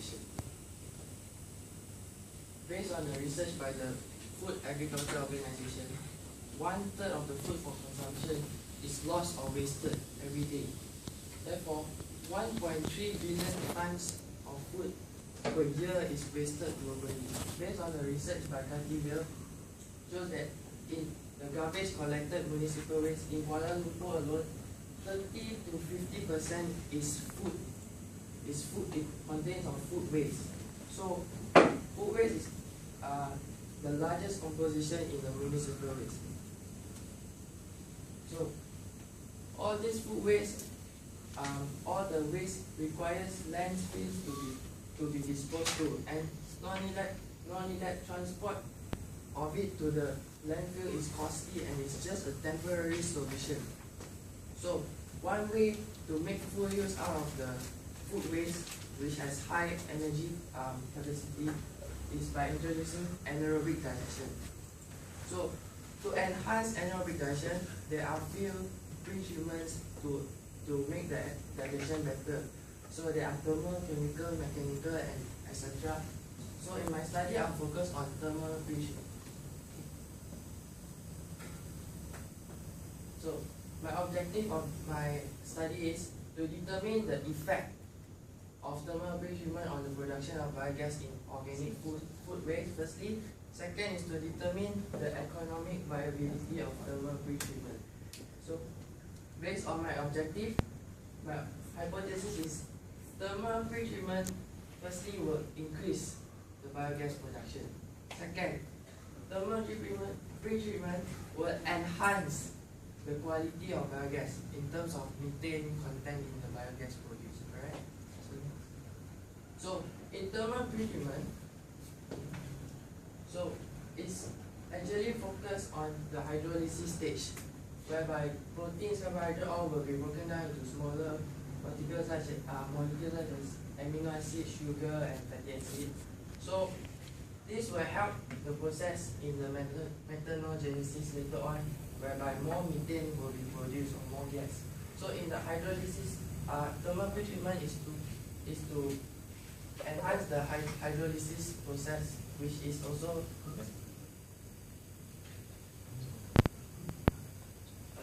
composition. Based on the research by the Food Agriculture Organization, 1/3 of the food for consumption is lost or wasted every day. Therefore, 1.3 billion tons of food per year is wasted globally. Based on the research by Cartier, shows that in the garbage collected municipal waste in Kuala Lumpur alone, 30 to 50% is food. It contains of food waste. So, food waste is the largest composition in the municipal waste. So, all this food waste, all the waste requires landfills to be disposed to, and not only that, transport of it to the landfill is costly and it's just a temporary solution. So, one way to make full use out of the food waste, which has high energy capacity, is by introducing anaerobic digestion. So, to enhance anaerobic digestion, there are few pre-treatments to make the digestion better. So there are thermal, chemical, mechanical, and etc. So in my study, I'll focus on thermal pre-treatment. So my objective of my study is to determine the effect of thermal pre-treatment on the production of biogas in organic food waste, firstly. Second is to determine the economic viability of thermal pre-treatment. So, based on my objective, my hypothesis is thermal pre-treatment firstly will increase the biogas production. Second, thermal pre-treatment will enhance the quality of biogas in terms of methane content in the biogas produced. Alright? So in thermal pre-treatment, so it's actually focused on the hydrolysis stage, whereby proteins, carbohydrate, all will be broken down into smaller particles such as amino acid, sugar, and fatty acid. So this will help the process in the methanogenesis later on, whereby more methane will be produced or more gas. So in the hydrolysis, thermal pre-treatment is to enhance the hydrolysis process, which is also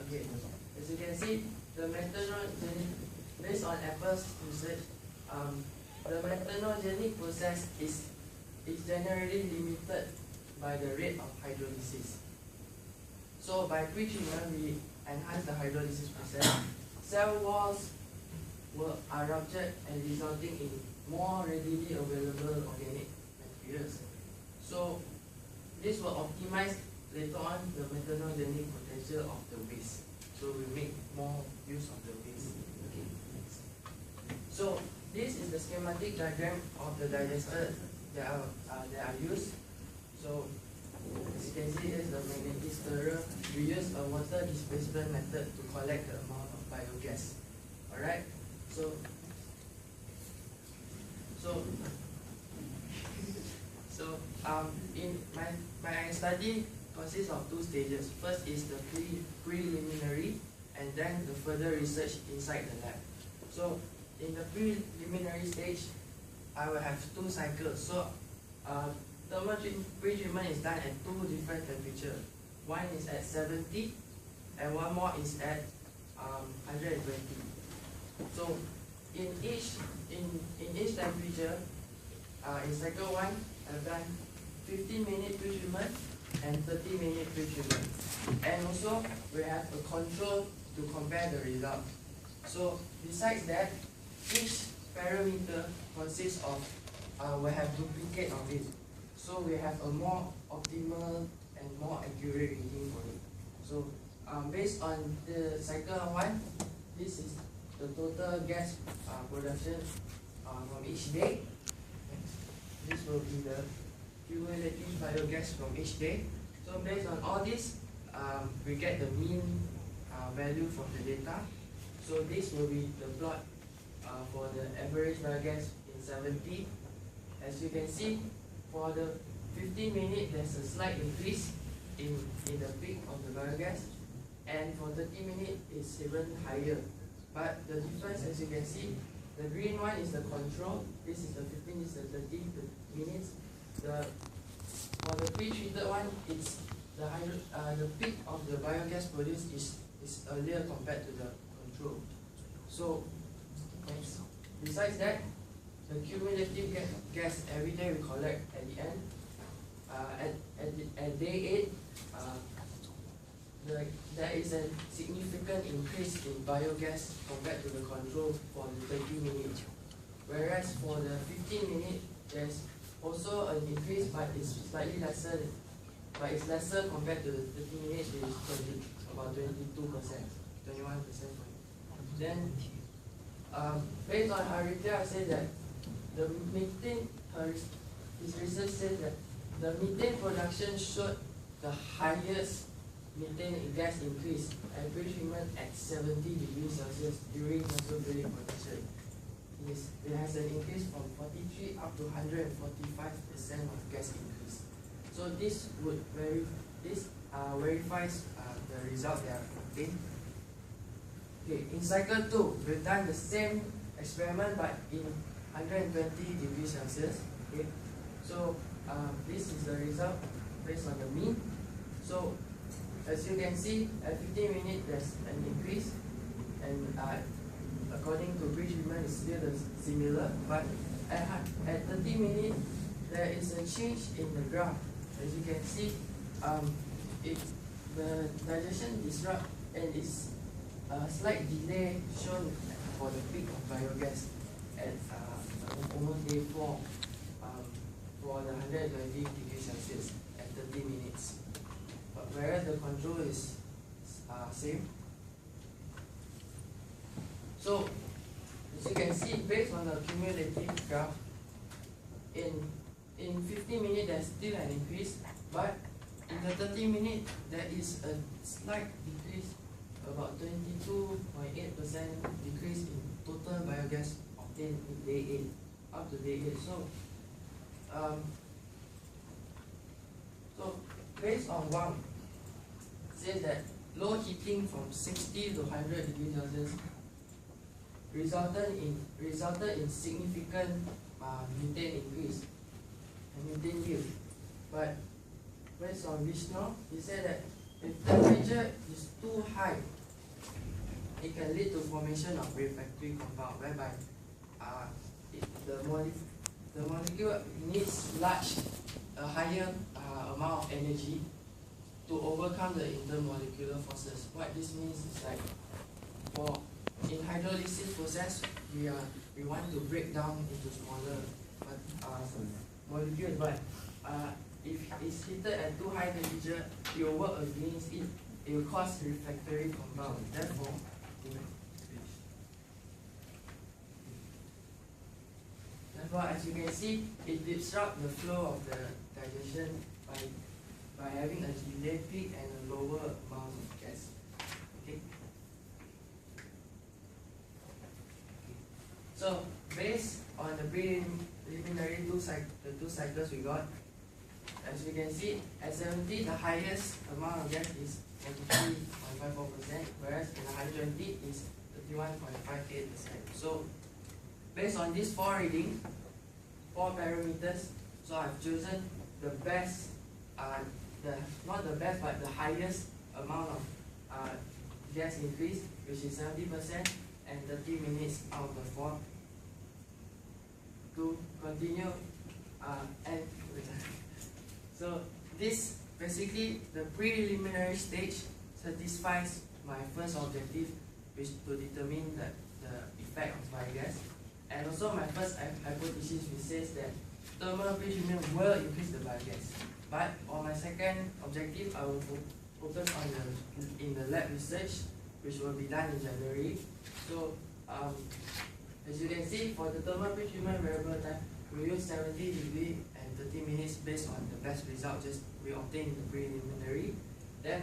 okay. As you can see, the methanogenic, based on Apple's research, the methanogenic process is generally limited by the rate of hydrolysis. So by pre-treatment, we enhance the hydrolysis process. Cell walls are ruptured and resulting in more readily available organic materials. So this will optimize later on the methanogenic potential of the waste. So we make more use of the waste. Okay. So this is the schematic diagram of the digester that are used. So as you can see, here's the magnetic stirrer. We use a water displacement method to collect the amount of biogas. Alright? So in my study consists of two stages. First is the preliminary, and then the further research inside the lab. So in the preliminary stage, I will have two cycles. So thermal pre-treatment is done at two different temperatures. One is at 70 and one more is at 120. So in each temperature, in cycle 1, I've done 15-minute pre-treatment and 30-minute pre-treatment. And also, we have a control to compare the result. So besides that, each parameter consists of, we have duplicate of it. So we have a more optimal and more accurate reading for it. So based on the cycle 1, this is the total gas production from each day. This will be the cumulative biogas from each day. So based on all this, we get the mean value from the data. So this will be the plot for the average biogas in 70. As you can see, for the 15-minute, there's a slight increase in the peak of the biogas, and for 30 minutes, it's even higher. But the difference, as you can see, The green one is the control. This is the 15, this is the 30 minutes. For the pre-treated one, it's the peak of the biogas produced is earlier compared to the control. So besides that, the cumulative gas every day we collect at the end, at day 8, there is a significant increase in biogas compared to the control for the 30 minutes. Whereas for the 15 minutes, there's also an increase, but it's slightly lesser. But it's lesser compared to the 30 minutes, which is about 22%, 21%. Then, based on Harita, I say that the methane, his research says that the methane production showed the highest methane gas increase at pre-treatment at 70 degrees Celsius during mesophilic production. It has an increase from 43 up to 145% of gas increase. So this verifies the result that I've obtained. Okay, in cycle 2, we've done the same experiment but in 120 degrees Celsius. Okay, so this is the result based on the mean. So as you can see, at 15 minutes there's an increase, and according to pre-treatment it's still similar, but at 30 minutes there is a change in the graph. As you can see, the digestion disrupt and it's a slight delay shown for the peak of biogas at almost day 4 for the 120 degrees Celsius at 30 minutes. Whereas the control is same. So as you can see, based on the cumulative graph, in 15 minutes there's still an increase, but in the 30 minutes there is a slight decrease, about 22.8% decrease in total biogas obtained in day 8 up to day 8. So based on Wang, says that low heating from 60 to 100 degrees Celsius resulted in significant methane increase and methane yield. But based on Vishnu, he said that if temperature is too high, it can lead to formation of refractory compound, whereby the molecule needs a higher amount of energy to overcome the intermolecular forces. What this means is like, in hydrolysis process, we want to break down into smaller molecules, but if it's heated at too high temperature, it will work against it. It will cause refractory compound. Therefore, as you can see, it disrupts the flow of the digestion by having a delay peak and a lower amount of gas. Okay. So based on the preliminary two cycles we got, as you can see, at 70 the highest amount of gas is 43.54%, whereas in 120 is 31.58%. So based on these four parameters, so I've chosen the best, not the best, but the highest amount of gas increase, which is 70% and 30 minutes out of the 4 to continue. And so this basically, the preliminary stage satisfies my first objective, which to determine the effect of biogas, and also my first hypothesis, which says that thermal pre-treatment will increase the biogas. But on my second objective, I will focus on the lab research, which will be done in January. So as you can see, for the thermal pre-treatment variable time, we use 70 degree and 30 minutes based on the best result we obtained in the preliminary. Then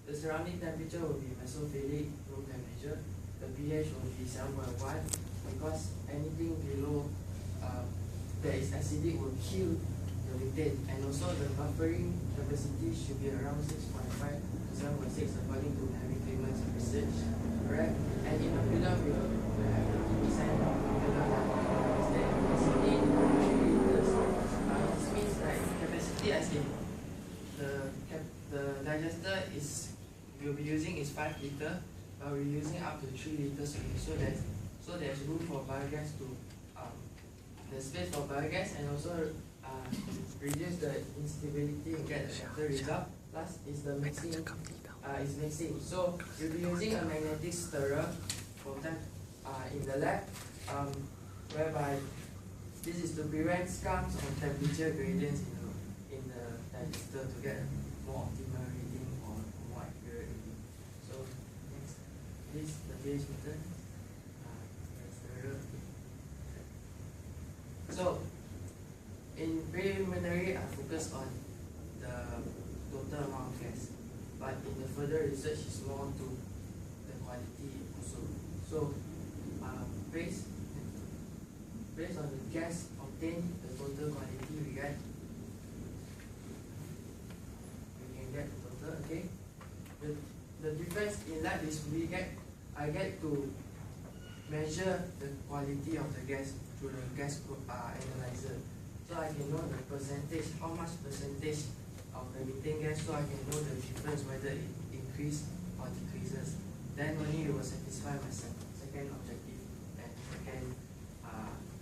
the surrounding temperature will be mesophilic room temperature. The pH will be 7.1, because anything below that is acidic will kill the methane, and also the buffering capacity should be around 6.5 7.6 according to Henry Clement's research, correct? And in a pillar we will have 50% of the pillar capacity capacity 3 liters. This means that capacity as in the digester we'll be using is 5 liter, but we're using up to 3 liters only. So there's room for biogas to the space for biogas, and also reduce the instability and get a better result. Plus is the mixing is mixing. So we'll be using a magnetic stirrer for them in the lab, whereby this is to prevent scums and temperature gradients in the digester to get more optimal reading or more accurate reading. So next, this is the base method. So in preliminary, I focus on the total amount of gas, but in the further research is more to the quality also. So based on the gas obtained, the total quantity we can get the total. Okay. The difference in lab is I get to measure the quality of the gas through the gas analyzer. So I can know the percentage, how much percentage of the methane gas, so I can know the difference whether it increases or decreases. Then only it will satisfy my second objective and second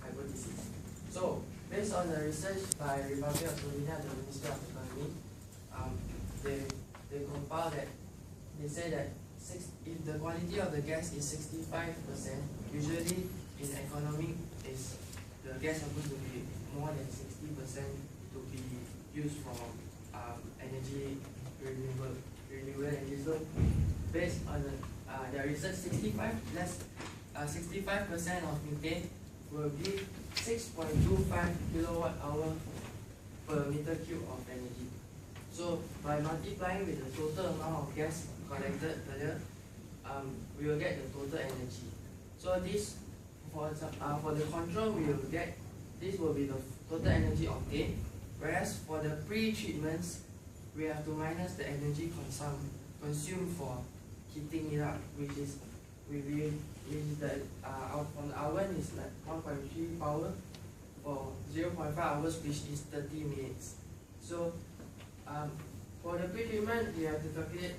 hypothesis. So based on the research by Republic of Slovenia, the Ministry of Economy, they compile that they say that if the quality of the gas is 65%, usually in economic is the gas supposed to be more than 60% to be used for renewable energy. So based on the research, 65% of methane will give 6.25 kilowatt hour per meter cube of energy. So by multiplying with the total amount of gas collected earlier, we will get the total energy. So this for the control, we will get this will be the total energy obtained, whereas for the pre-treatments, we have to minus the energy consumed for heating it up, which is on the oven is like 1.3 power for 0.5 hours, which is 30 minutes. So for the pre-treatment, we have to calculate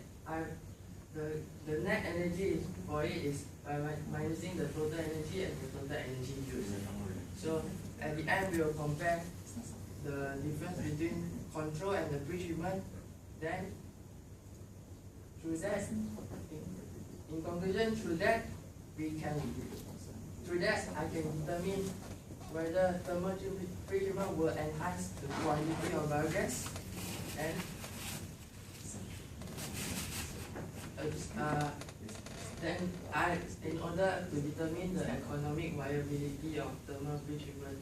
the net energy for it is by minusing the total energy and the total energy used. So at the end, we will compare the difference between control and the pre-treatment. Then through that, in conclusion, through that I can determine whether thermal pre-treatment will enhance the quality of biogas, and then in order to determine the economic viability of thermal pre-treatment,